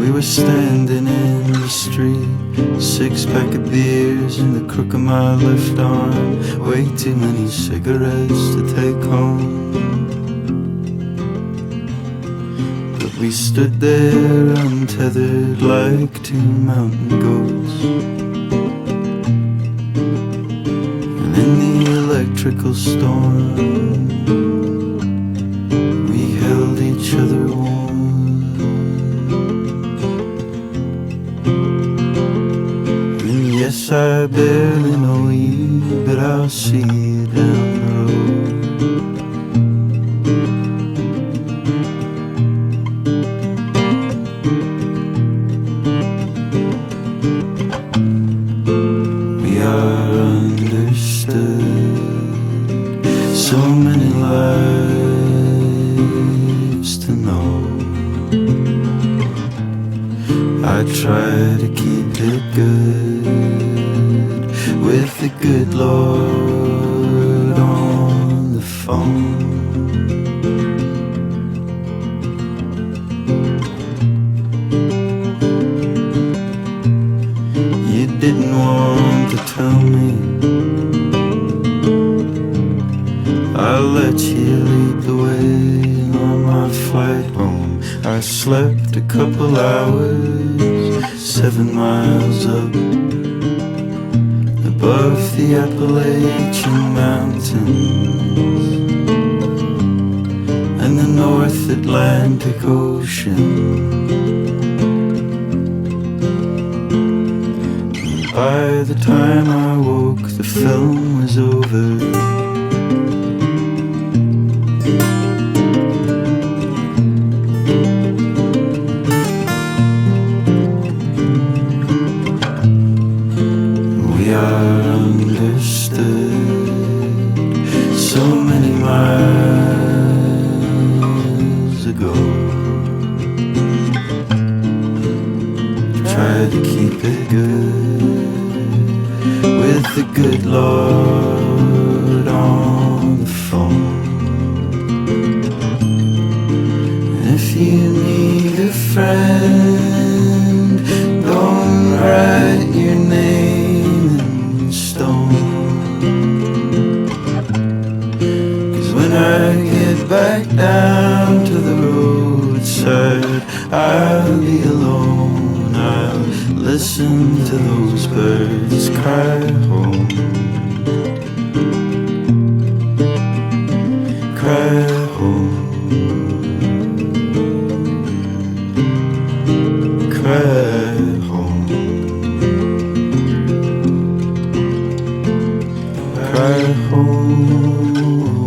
We were standing in the street, 6-pack of beers in the crook of my left arm, way too many cigarettes to take home. But we stood there untethered like two mountain goats, and in the electrical storm we held each other warm. Yes, I barely know you, but I'll see you down the road. We are understood, so many lives to know. I try to keep it good with the good Lord on the phone. You didn't want to tell me, I let you lead the way. And on my flight home I slept a couple hours, 7 miles up above the Appalachian Mountains and the North Atlantic Ocean. And by the time I woke, the film was over. We are understood, so many miles ago. Tried to keep it good with the good Lord on the phone. If you need a friend, don't write your name in stone. 'Cause when I get back down to the roadside, I'll be alone. I'll listen to those birds cry home, cry home, cry home, cry home.